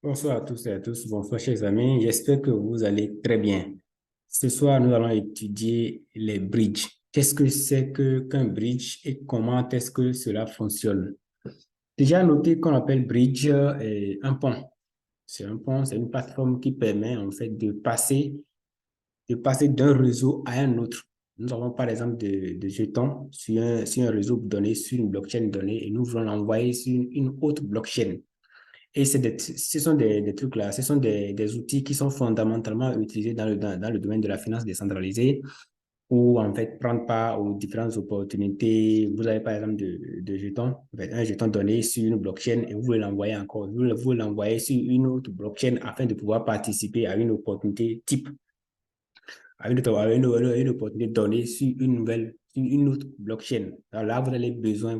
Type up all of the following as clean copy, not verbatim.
Bonsoir à tous et à tous. Bonsoir, chers amis. J'espère que vous allez très bien. Ce soir, nous allons étudier les bridges. Qu'est-ce que c'est qu'un bridge et comment est-ce que cela fonctionne? Déjà noté qu'on appelle bridge un pont. C'est un pont, c'est une plateforme qui permet en fait de passer d'un réseau à un autre. Nous avons par exemple des jetons sur un réseau donné, sur une blockchain donnée, et nous voulons l'envoyer sur une autre blockchain. Et ce sont des trucs là, ce sont des outils qui sont fondamentalement utilisés dans le domaine de la finance décentralisée pour en fait prendre part aux différentes opportunités. Vous avez par exemple de jetons, en fait, un jeton donné sur une blockchain et vous voulez l'envoyer encore, vous voulez l'envoyer sur une autre blockchain afin de pouvoir participer à une opportunité type, à une opportunité donnée sur une autre blockchain. Alors là, vous avez besoin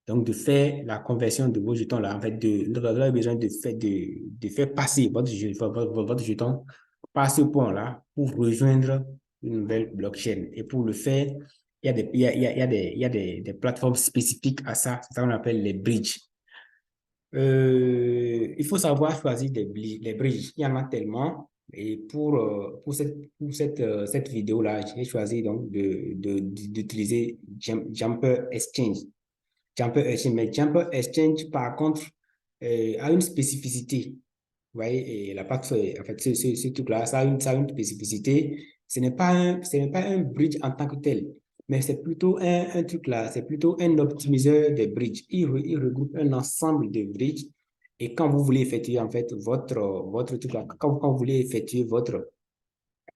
donc, de faire la conversion de vos jetons là, en fait, vous avez besoin de faire passer votre jeton par ce point-là pour rejoindre une nouvelle blockchain. Et pour le faire, il y a des plateformes spécifiques à ça, c'est ça qu'on appelle les bridges. Il faut savoir choisir les bridges. Il y en a tellement. Et pour cette vidéo-là, j'ai choisi donc d'utiliser Jumper Exchange. Jumper Exchange. Mais Jumper Exchange, par contre, a une spécificité. Vous voyez, et la plateforme, en fait, ce truc-là, ça a une spécificité. Ce n'est pas un bridge en tant que tel, mais c'est plutôt un truc là, c'est plutôt un optimiseur de bridge. Il regroupe un ensemble de bridges. Et quand vous voulez effectuer, en fait, votre truc là, quand vous voulez effectuer votre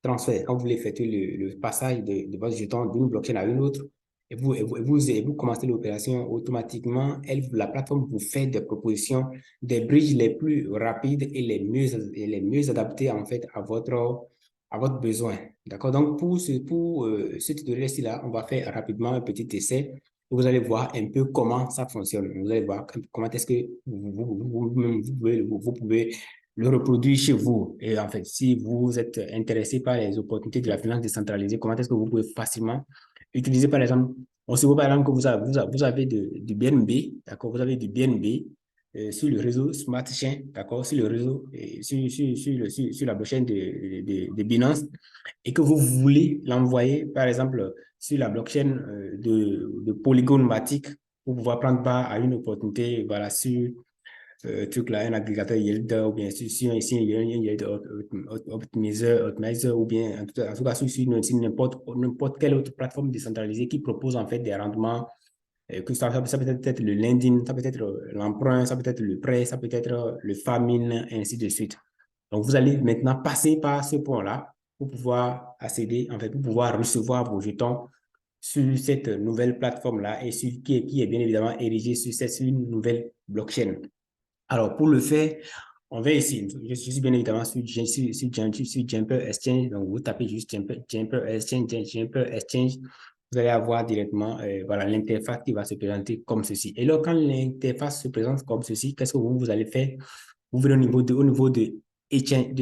transfert, quand vous voulez effectuer le passage de votre jeton d'une blockchain à une autre, et vous commencez l'opération automatiquement, la plateforme vous fait des propositions, des bridges les plus rapides et les mieux adaptés en fait à votre besoin. D'accord? Donc, pour ce tutoriel-ci là, on va faire rapidement un petit essai. Vous allez voir un peu comment ça fonctionne. Vous allez voir comment est-ce que vous pouvez le reproduire chez vous. Et en fait, si vous êtes intéressé par les opportunités de la finance décentralisée, comment est-ce que vous pouvez facilement utiliser, par exemple, on se voit par exemple que vous avez du BNB, d'accord, vous avez du BNB sur le réseau Smart Chain, d'accord, sur le réseau, sur la blockchain de Binance, et que vous voulez l'envoyer, par exemple, sur la blockchain de Polygon Matic pour pouvoir prendre part à une opportunité, voilà, sur truc là, un agrégateur yield, ou bien ici, il y a un yield optimizer, ou bien en tout cas sur n'importe quelle autre plateforme décentralisée qui propose en fait des rendements, que ça peut être le lending, ça peut être l'emprunt, ça peut être le prêt, ça peut être le farming, ainsi de suite. Donc, vous allez maintenant passer par ce point-là pour pouvoir accéder, en fait, pour pouvoir recevoir vos jetons sur cette nouvelle plateforme-là et qui est bien évidemment érigée sur une nouvelle blockchain. Alors, pour le faire, on va ici. Je suis bien évidemment sur Jumper Exchange. Donc, vous tapez juste Jumper Exchange, Jumper Exchange. Vous allez avoir directement voilà, l'interface qui va se présenter comme ceci. Et là, quand l'interface se présente comme ceci, qu'est-ce que vous allez faire? Vous venez au niveau d'échangeurs.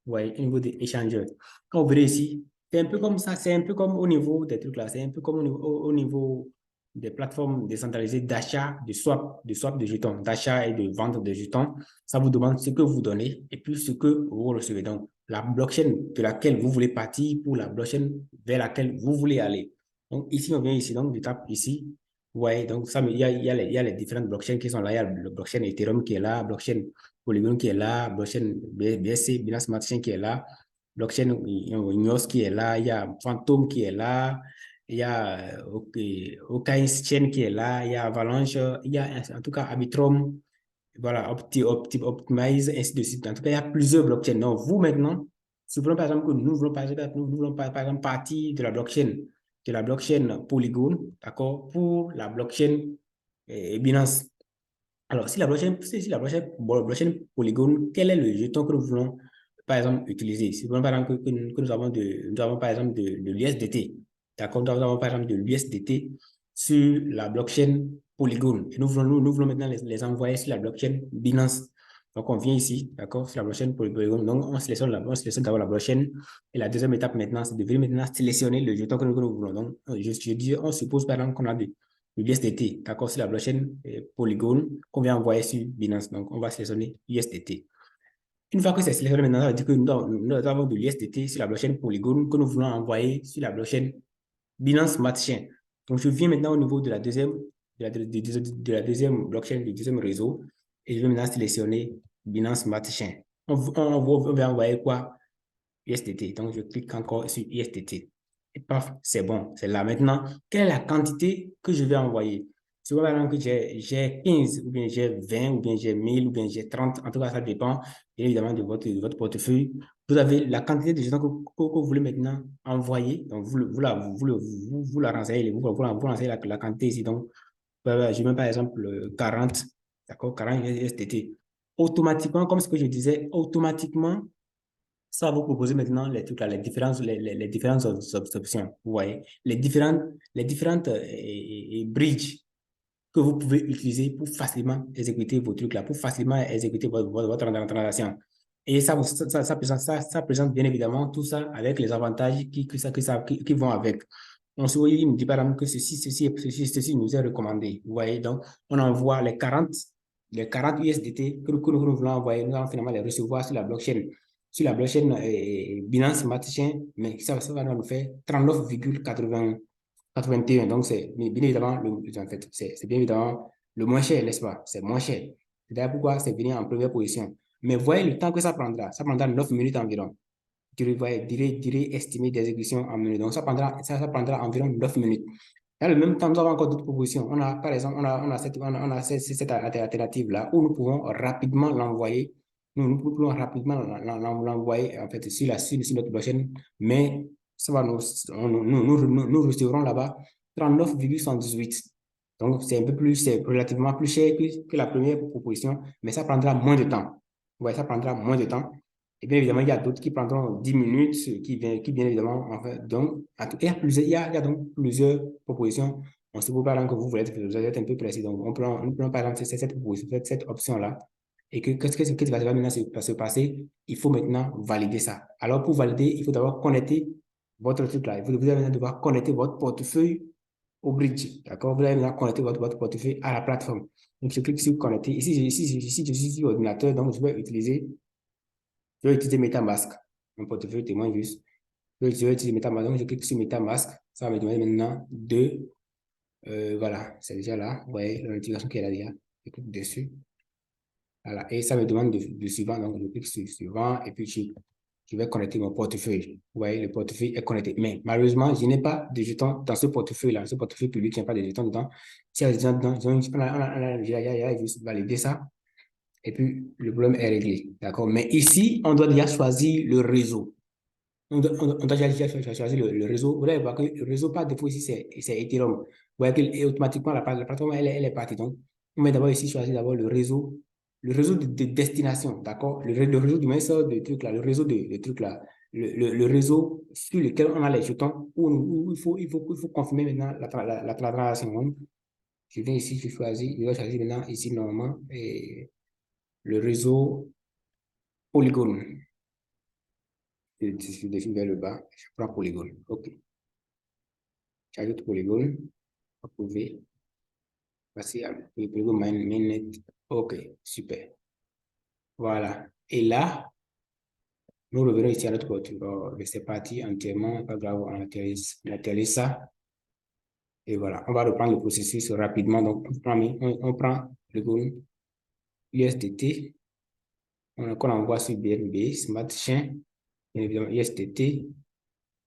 Ouais, au niveau des échangeurs. Quand vous verrez ici, c'est un peu comme ça, c'est un peu comme au niveau des trucs là, c'est un peu comme au niveau des plateformes décentralisées d'achat, de swap de jetons, d'achat et de vente de jetons. Ça vous demande ce que vous donnez et puis ce que vous recevez. Donc, la blockchain de laquelle vous voulez partir pour la blockchain vers laquelle vous voulez aller. Donc, ici, on vient ici, donc, je tape ici. Ouais, donc ça, il y a les différentes blockchains qui sont là. Il y a le blockchain Ethereum qui est là, blockchain Polygon qui est là, blockchain BSC, Binance Smart Chain qui est là, blockchain Ineos qui est là, il y a Phantom qui est là, il y a Chain qui est là, il y a Avalanche, il y a en tout cas Arbitrum, voilà, Optimize, ainsi de suite. En tout cas, il y a plusieurs blockchains. Donc, vous maintenant, supposons par exemple que nous voulons par exemple partir de la blockchain Polygon, d'accord, pour la blockchain Binance. Alors, si la blockchain Polygon, quel est le jeton que nous voulons, par exemple, utiliser? Si par exemple que nous avons par exemple de l'USDT, d'accord? Nous avons par exemple de l'USDT sur la blockchain Polygon. Et nous voulons maintenant les envoyer sur la blockchain Binance. Donc, on vient ici, d'accord, sur la blockchain Polygon. Donc, on sélectionne d'abord la blockchain. Et la deuxième étape maintenant, c'est de venir maintenant sélectionner le jeton que nous voulons. Donc, je dis, on suppose par exemple qu'on a l'USDT, d'accord, sur la blockchain Polygon qu'on vient envoyer sur Binance. Donc, on va sélectionner USDT. Une fois que c'est sélectionné, maintenant, ça veut dire que nous avons de l'USDT sur la blockchain Polygon que nous voulons envoyer sur la blockchain Binance Smart Chain. Donc, je viens maintenant au niveau de la deuxième, de la deuxième blockchain, du deuxième réseau, et je vais maintenant sélectionner Binance Smart Chain. On va envoyer quoi? USDT. Donc, je clique encore sur USDT. Et paf, c'est bon, c'est là. Maintenant, quelle est la quantité que je vais envoyer? Si par exemple que j'ai 15, ou bien j'ai 20, ou bien j'ai 1000, ou bien j'ai 30, en tout cas, ça dépend évidemment de votre portefeuille. Vous avez la quantité de jetons que vous voulez maintenant envoyer. Donc, vous la renseignez, vous renseignez la quantité ici. Donc, je mets par exemple 40, d'accord, 40 USDT. Automatiquement, comme ce que je disais, automatiquement, ça va vous proposer maintenant les trucs là, les différentes options. Vous voyez, les différentes bridges que vous pouvez utiliser pour facilement exécuter vos trucs là, pour facilement exécuter votre transaction. Et ça présente bien évidemment tout ça avec les avantages qui vont avec. On se voit, il nous dit par exemple que ceci nous est recommandé. Vous voyez, donc on envoie les 40 USDT que nous voulons envoyer, nous allons finalement les recevoir sur la blockchain Binance Smart Chain, mais ça va nous faire 39,81. Donc, c'est bien évidemment, en fait, c'est bien évidemment le moins cher, n'est-ce pas? C'est moins cher. C'est d'ailleurs pourquoi c'est venu en première position. Mais voyez le temps que ça prendra 9 minutes environ. Durée estimée d'exécution en minutes. Donc, ça prendra environ 9 minutes. Dans le même temps, nous avons encore d'autres propositions. On a, par exemple, on a cette alternative-là où nous pouvons rapidement l'envoyer. Nous pouvons rapidement l'envoyer en fait, sur notre blockchain, mais ça va nous recevrons là-bas 39,118. Donc, c'est relativement plus cher que la première proposition, mais ça prendra moins de temps. Ouais, ça prendra moins de temps. Et bien évidemment, il y a d'autres qui prendront 10 minutes, qui bien évidemment, en fait, donc, il y a donc plusieurs propositions. On se peut par exemple que vous êtes un peu précis. Donc, on prend par exemple cette proposition, cette option-là. Et qu'est-ce qui va maintenant se passer? Il faut maintenant valider ça. Alors, pour valider, il faut d'abord connecter votre truc là. Vous allez maintenant devoir connecter votre portefeuille au bridge. D'accord? Vous allez maintenant connecter votre portefeuille à la plateforme. Donc, je clique sur connecter. Ici, je suis sur l'ordinateur, donc je vais utiliser MetaMask. Mon portefeuille témoin juste. Je vais utiliser MetaMask. Donc, je clique sur MetaMask. Ça va me demander maintenant voilà, c'est déjà là. Vous voyez la notification qui est là déjà. Je clique dessus. Voilà. Et ça me demande de suivant. Donc, je clique sur suivant. Et puis, je vais connecter mon portefeuille. Vous voyez, le portefeuille est connecté. Mais malheureusement, je n'ai pas de jetons dans ce portefeuille-là. Ce portefeuille public, il n'y a pas de jetons dedans. Si il y a des jetons dedans, j'ai juste validé ça. Et puis, le problème est réglé. D'accord? Mais ici, on doit déjà choisir le réseau. On doit déjà choisir le réseau. Vous allez voir que le réseau, par défaut, ici, c'est Ethereum. Vous voyez que automatiquement, la plateforme, elle est partie. Donc, on va d'abord ici choisir d'abord le réseau de destination. D'accord? Le réseau du ça de trucs là, le réseau de trucs là. Le réseau sur lequel on a les jetons, où il faut confirmer maintenant la transaction. Je viens ici, je vais choisir maintenant ici, normalement, et le réseau Polygon. Je descends vers le bas, je prends Polygon. OK. J'ajoute Polygon. Vous pouvez passer à Polygon mainnet. OK, super. Voilà. Et là, nous revenons ici à notre portfolio. C'est parti entièrement. Pas grave, on atterrit ça. Et voilà, on va reprendre le processus rapidement. Donc, on prend Polygon USDT. Qu'on envoie sur BNB, Smart Chain. Évidemment, USDT.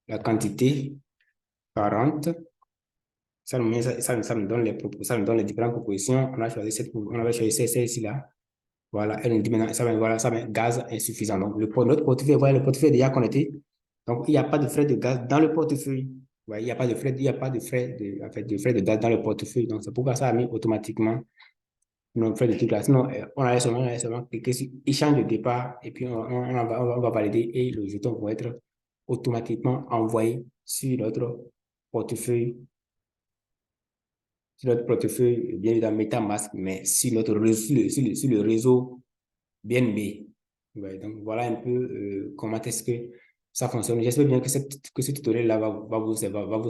La quantité 40. Ça me donne ça me donne les différentes propositions. On avait choisi celle-ci-là. Voilà, elle nous dit maintenant, ça met gaz insuffisant. Donc, notre portefeuille, voilà, le portefeuille est déjà connecté. Donc, il n'y a pas de frais de gaz dans le portefeuille. Ouais, il n'y a pas de frais, en fait, de frais de gaz dans le portefeuille. Donc, c'est pourquoi ça a mis automatiquement nos frais de truc là. Sinon, on allait seulement cliquer sur échange de départ et puis on va valider et le jeton va être automatiquement envoyé portefeuille sur notre portefeuille, bien évidemment MetaMask, mais sur notre réseau, sur le réseau BNB. Ouais, donc voilà un peu comment est-ce que ça fonctionne. J'espère bien que ce tutoriel-là va vous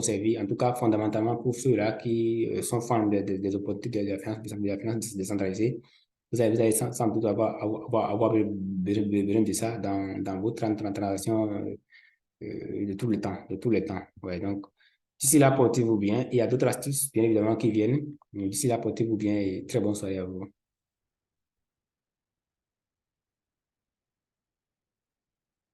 servir, en tout cas fondamentalement pour ceux-là qui sont fans des opportunités de la finance décentralisée. Vous allez sans doute avoir besoin de ça dans vos transactions de tout le temps, de tous les temps. Ouais, donc, d'ici là, portez-vous bien. Il y a d'autres astuces, bien évidemment, qui viennent. D'ici là, portez-vous bien et très bonne soirée à vous.